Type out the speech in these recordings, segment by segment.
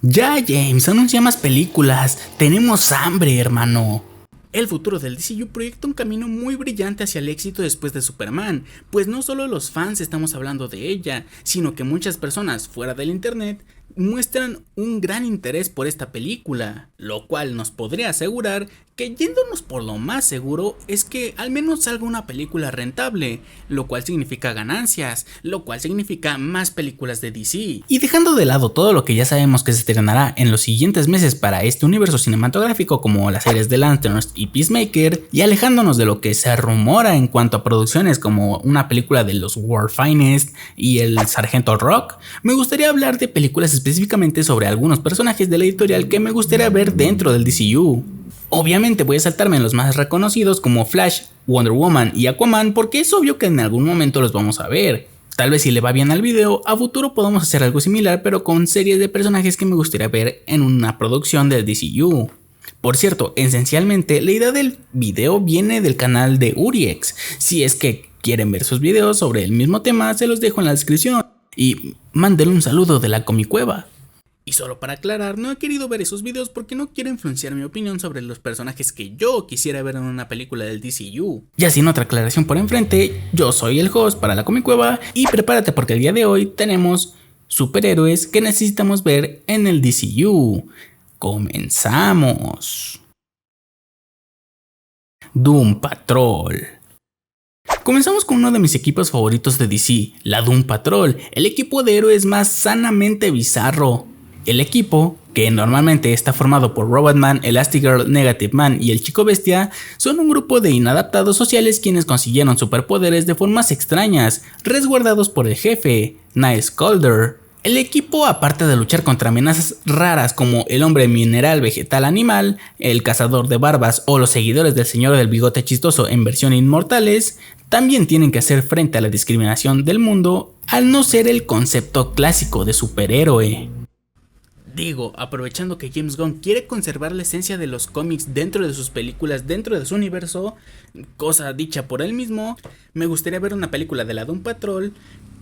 Ya, James, anuncia más películas. Tenemos hambre, hermano. El futuro del DCU proyecta un camino muy brillante hacia el éxito después de Superman, pues no solo los fans estamos hablando de ella, sino que muchas personas fuera del internet muestran un gran interés por esta película, lo cual nos podría asegurar que yéndonos por lo más seguro es que al menos salga una película rentable, lo cual significa ganancias, lo cual significa más películas de DC. Y dejando de lado todo lo que ya sabemos que se estrenará en los siguientes meses para este universo cinematográfico como las series de Lanterns y Peacemaker, y alejándonos de lo que se rumora en cuanto a producciones como una película de los World Finest y el Sargento Rock, me gustaría hablar de películas específicamente sobre algunos personajes de la editorial que me gustaría ver dentro del DCU. Obviamente voy a saltarme en los más reconocidos como Flash, Wonder Woman y Aquaman porque es obvio que en algún momento los vamos a ver. Tal vez si le va bien al video, a futuro podamos hacer algo similar pero con series de personajes que me gustaría ver en una producción del DCU. Por cierto, esencialmente la idea del video viene del canal de Uriex. Si es que quieren ver sus videos sobre el mismo tema, se los dejo en la descripción. Y mándenle un saludo de la Comicueva. Y solo para aclarar, no he querido ver esos videos porque no quiero influenciar mi opinión sobre los personajes que yo quisiera ver en una película del DCU. Ya sin otra aclaración por enfrente, yo soy el host para la Comicueva y prepárate porque el día de hoy tenemos superhéroes que necesitamos ver en el DCU. Comenzamos. Doom Patrol. Comenzamos con uno de mis equipos favoritos de DC, la Doom Patrol, el equipo de héroes más sanamente bizarro. El equipo, que normalmente está formado por Robotman, Elastigirl, Negative Man y el Chico Bestia, son un grupo de inadaptados sociales quienes consiguieron superpoderes de formas extrañas, resguardados por el jefe, Nightcrawler. El equipo, aparte de luchar contra amenazas raras como el hombre mineral vegetal animal, el cazador de barbas o los seguidores del señor del bigote chistoso en versión inmortales, también tienen que hacer frente a la discriminación del mundo al no ser el concepto clásico de superhéroe. Digo, aprovechando que James Gunn quiere conservar la esencia de los cómics dentro de sus películas, dentro de su universo, cosa dicha por él mismo, me gustaría ver una película de la Doom Patrol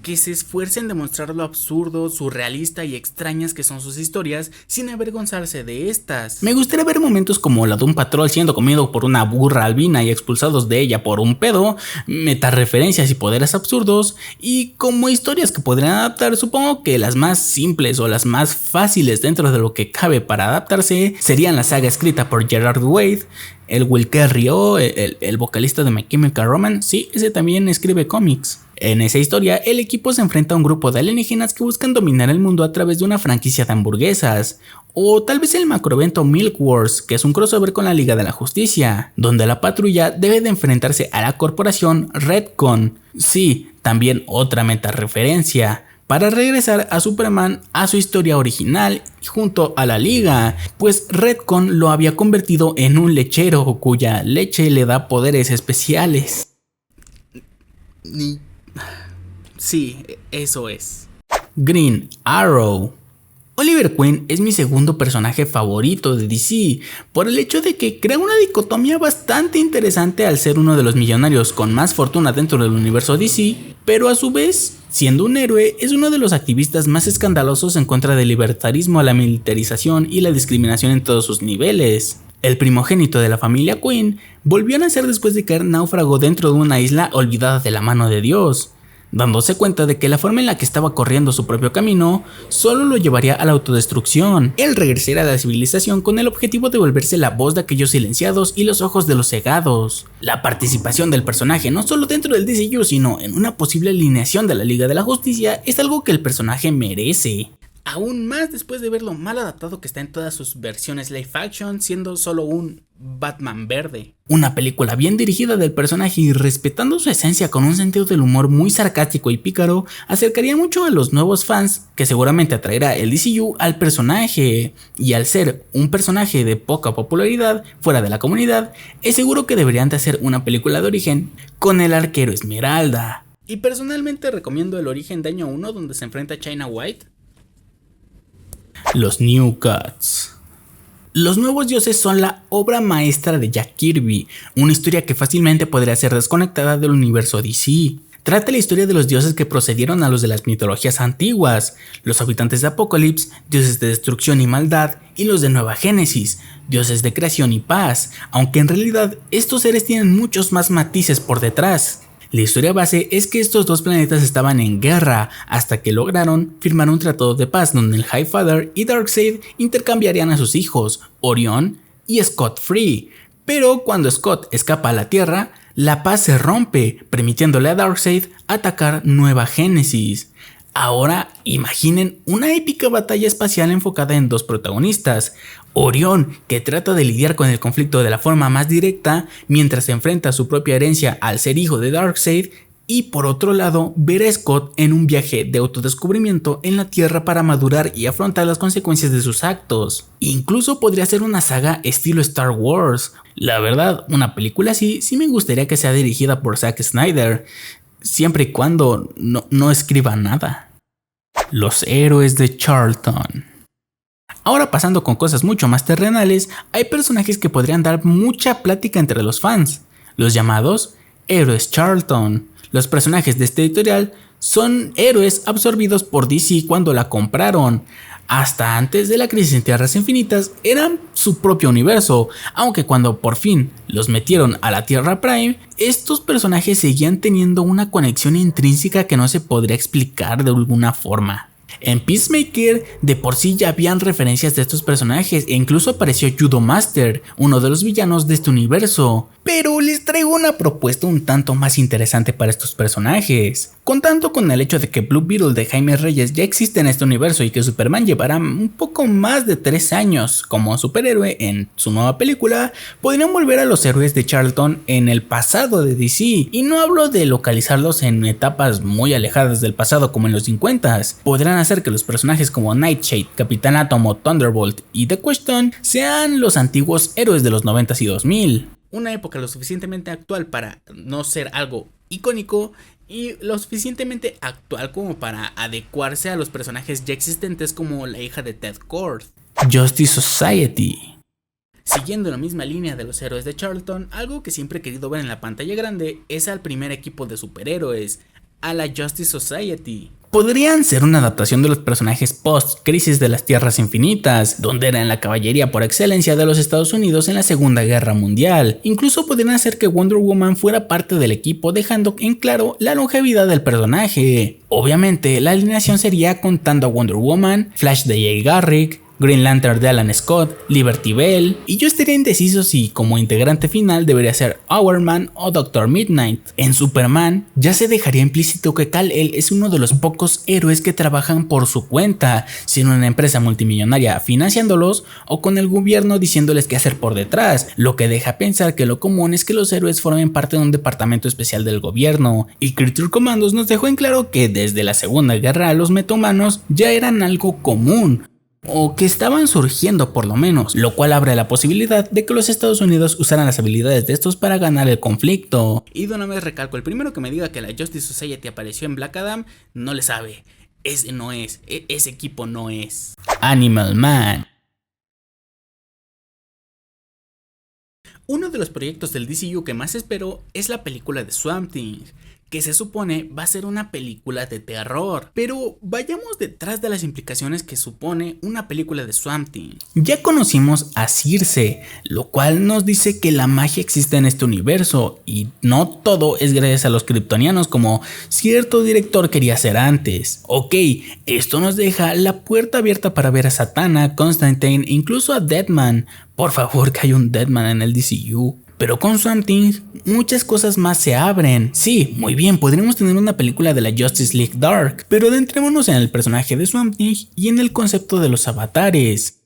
que se esfuerce en demostrar lo absurdo, surrealista y extrañas que son sus historias sin avergonzarse de estas. Me gustaría ver momentos como la Doom Patrol siendo comido por una burra albina y expulsados de ella por un pedo, metareferencias y poderes absurdos, y como historias que podrían adaptar, supongo que las más simples o las más fáciles dentro de lo que cabe para adaptarse serían la saga escrita por Gerard Way, el Will Rio, el vocalista de My Chemical Romance, sí, ese también escribe cómics. En esa historia, el equipo se enfrenta a un grupo de alienígenas que buscan dominar el mundo a través de una franquicia de hamburguesas. O tal vez el macroevento Milk Wars, que es un crossover con la Liga de la Justicia, donde la patrulla debe de enfrentarse a la corporación Redcon. Sí, también otra metareferencia, para regresar a Superman a su historia original junto a la Liga, pues Redcon lo había convertido en un lechero cuya leche le da poderes especiales. Sí, eso es. Green Arrow. Oliver Queen es mi segundo personaje favorito de DC, por el hecho de que crea una dicotomía bastante interesante al ser uno de los millonarios con más fortuna dentro del universo DC, pero a su vez, siendo un héroe, es uno de los activistas más escandalosos en contra del libertarismo, la militarización y la discriminación en todos sus niveles. El primogénito de la familia Queen volvió a nacer después de caer náufrago dentro de una isla olvidada de la mano de Dios, dándose cuenta de que la forma en la que estaba corriendo su propio camino solo lo llevaría a la autodestrucción. Él regresaría a la civilización con el objetivo de volverse la voz de aquellos silenciados y los ojos de los cegados. La participación del personaje no solo dentro del DCU sino en una posible alineación de la Liga de la Justicia es algo que el personaje merece. Aún más después de ver lo mal adaptado que está en todas sus versiones live action, siendo solo un Batman verde. Una película bien dirigida del personaje y respetando su esencia con un sentido del humor muy sarcástico y pícaro, acercaría mucho a los nuevos fans, que seguramente atraerá el DCU al personaje. Y al ser un personaje de poca popularidad fuera de la comunidad, es seguro que deberían de hacer una película de origen con el arquero Esmeralda. Y personalmente recomiendo el origen de año 1 donde se enfrenta a China White. Los New Gods. Los nuevos dioses son la obra maestra de Jack Kirby, una historia que fácilmente podría ser desconectada del universo DC. Trata la historia de los dioses que procedieron a los de las mitologías antiguas, los habitantes de Apocalipsis, dioses de destrucción y maldad, y los de Nueva Génesis, dioses de creación y paz, aunque en realidad estos seres tienen muchos más matices por detrás. La historia base es que estos dos planetas estaban en guerra hasta que lograron firmar un tratado de paz donde el Highfather y Darkseid intercambiarían a sus hijos, Orión y Scott Free. Pero cuando Scott escapa a la Tierra, la paz se rompe, permitiéndole a Darkseid atacar Nueva Génesis. Ahora imaginen una épica batalla espacial enfocada en dos protagonistas. Orión, que trata de lidiar con el conflicto de la forma más directa mientras se enfrenta a su propia herencia al ser hijo de Darkseid, y por otro lado ver a Scott en un viaje de autodescubrimiento en la Tierra para madurar y afrontar las consecuencias de sus actos. Incluso podría ser una saga estilo Star Wars. La verdad, una película así sí me gustaría que sea dirigida por Zack Snyder, siempre y cuando no escriba nada. Los héroes de Charlton. Ahora pasando con cosas mucho más terrenales, hay personajes que podrían dar mucha plática entre los fans, los llamados héroes Charlton. Los personajes de este editorial son héroes absorbidos por DC cuando la compraron. Hasta antes de la crisis en Tierras Infinitas eran su propio universo, aunque cuando por fin los metieron a la Tierra Prime, estos personajes seguían teniendo una conexión intrínseca que no se podría explicar de alguna forma. En Peacemaker de por sí ya habían referencias de estos personajes e incluso apareció Judo Master, uno de los villanos de este universo. Pero les traigo una propuesta un tanto más interesante para estos personajes. Contando con el hecho de que Blue Beetle de Jaime Reyes ya existe en este universo y que Superman llevará un poco más de 3 años como superhéroe en su nueva película, podrían volver a los héroes de Charlton en el pasado de DC. Y no hablo de localizarlos en etapas muy alejadas del pasado como en los 50s. Podrán hacer que los personajes como Nightshade, Capitán Átomo, Thunderbolt y The Question sean los antiguos héroes de los 90s y 2000. Una época lo suficientemente actual para no ser algo icónico y lo suficientemente actual como para adecuarse a los personajes ya existentes como la hija de Ted Kord. Justice Society. Siguiendo la misma línea de los héroes de Charlton, algo que siempre he querido ver en la pantalla grande es al primer equipo de superhéroes, a la Justice Society. Podrían ser una adaptación de los personajes post-crisis de las Tierras Infinitas, donde eran la caballería por excelencia de los Estados Unidos en la Segunda Guerra Mundial. Incluso podrían hacer que Wonder Woman fuera parte del equipo, dejando en claro la longevidad del personaje. Obviamente, la alineación sería contando a Wonder Woman, Flash de Jay Garrick, Green Lantern de Alan Scott, Liberty Bell, y yo estaría indeciso si como integrante final debería ser Hourman o Dr. Midnight. En Superman ya se dejaría implícito que Kal-El es uno de los pocos héroes que trabajan por su cuenta, sin una empresa multimillonaria financiándolos o con el gobierno diciéndoles qué hacer por detrás, lo que deja pensar que lo común es que los héroes formen parte de un departamento especial del gobierno. Y Creature Commandos nos dejó en claro que desde la Segunda Guerra los metahumanos ya eran algo común, o que estaban surgiendo por lo menos, lo cual abre la posibilidad de que los Estados Unidos usaran las habilidades de estos para ganar el conflicto. Y de una vez recalco, el primero que me diga que la Justice Society apareció en Black Adam, no le sabe. Ese no es, ese equipo no es. Animal Man. Uno de los proyectos del DCU que más espero es la película de Swamp Thing, que se supone va a ser una película de terror. Pero vayamos detrás de las implicaciones que supone una película de Swamp Thing. Ya conocimos a Circe, lo cual nos dice que la magia existe en este universo y no todo es gracias a los kryptonianos como cierto director quería hacer antes. Ok, esto nos deja la puerta abierta para ver a Satana, Constantine e incluso a Deadman. Por favor, que haya un Deadman en el DCU. Pero con Swamp Thing muchas cosas más se abren. Sí, muy bien, podríamos tener una película de la Justice League Dark, pero adentrémonos en el personaje de Swamp Thing y en el concepto de los avatares.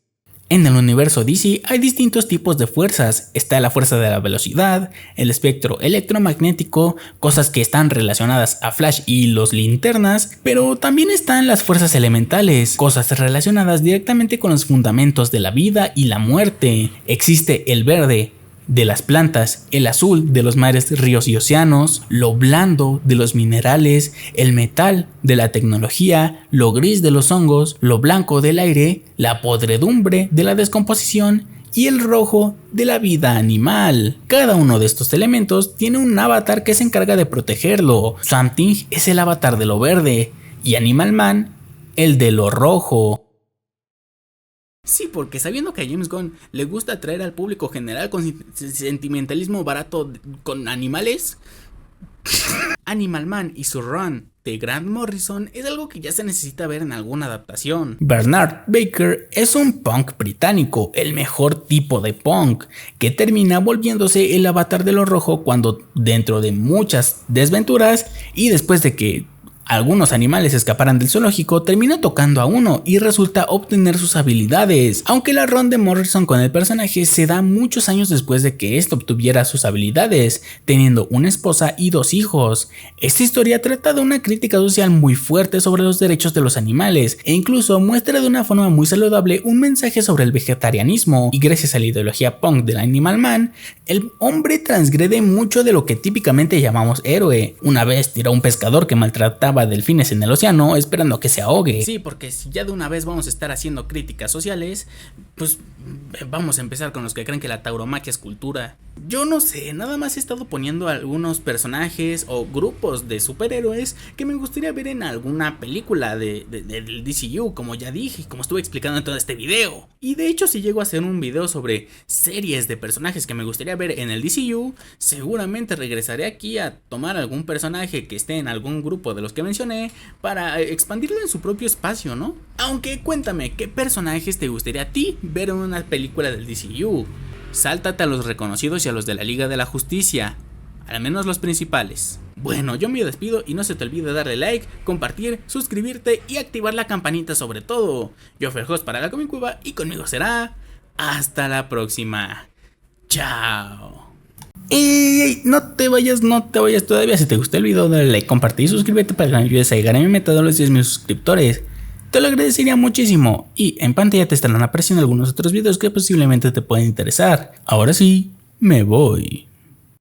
En el universo DC hay distintos tipos de fuerzas. Está la fuerza de la velocidad, el espectro electromagnético, cosas que están relacionadas a Flash y los linternas, pero también están las fuerzas elementales, cosas relacionadas directamente con los fundamentos de la vida y la muerte. Existe el verde de las plantas, el azul de los mares, ríos y océanos, lo blando de los minerales, el metal de la tecnología, lo gris de los hongos, lo blanco del aire, la podredumbre de la descomposición y el rojo de la vida animal. Cada uno de estos elementos tiene un avatar que se encarga de protegerlo. Swamp Thing es el avatar de lo verde y Animal Man el de lo rojo. Sí, porque sabiendo que a James Gunn le gusta atraer al público general con sentimentalismo barato con animales, Animal Man y su run de Grant Morrison es algo que ya se necesita ver en alguna adaptación. Bernard Baker es un punk británico, el mejor tipo de punk, que termina volviéndose el avatar de lo rojo cuando, dentro de muchas desventuras y después de que algunos animales escaparan del zoológico, termina tocando a uno y resulta obtener sus habilidades, aunque la run de Morrison con el personaje se da muchos años después de que éste obtuviera sus habilidades, teniendo una esposa y 2 hijos. Esta historia trata de una crítica social muy fuerte sobre los derechos de los animales e incluso muestra de una forma muy saludable un mensaje sobre el vegetarianismo, y gracias a la ideología punk del Animal Man, el hombre transgrede mucho de lo que típicamente llamamos héroe. Una vez tiró a un pescador que maltrataba delfines en el océano esperando a que se ahogue. Sí, porque si ya de una vez vamos a estar haciendo críticas sociales, pues vamos a empezar con los que creen que la tauromaquia es cultura. Yo no sé, nada más he estado poniendo algunos personajes o grupos de superhéroes que me gustaría ver en alguna película del DCU, como ya dije, como estuve explicando en todo este video. Y de hecho, si llego a hacer un video sobre series de personajes que me gustaría ver en el DCU, seguramente regresaré aquí a tomar algún personaje que esté en algún grupo de los que mencioné para expandirlo en su propio espacio, ¿no? Aunque cuéntame, ¿qué personajes te gustaría a ti ver en una película del DCU? Sáltate a los reconocidos y a los de la Liga de la Justicia, al menos los principales. Bueno, yo me despido y no se te olvide darle like, compartir, suscribirte y activar la campanita sobre todo. Yo fui el host para la Comic Cueva y conmigo será hasta la próxima. Chao. ¡Ey! No te vayas todavía. Si te gustó el video, dale like, comparte y suscríbete para que me ayudes a llegar a mi meta de los 10,000 suscriptores. Te lo agradecería muchísimo, y en pantalla te estarán apareciendo algunos otros videos que posiblemente te pueden interesar. Ahora sí, me voy.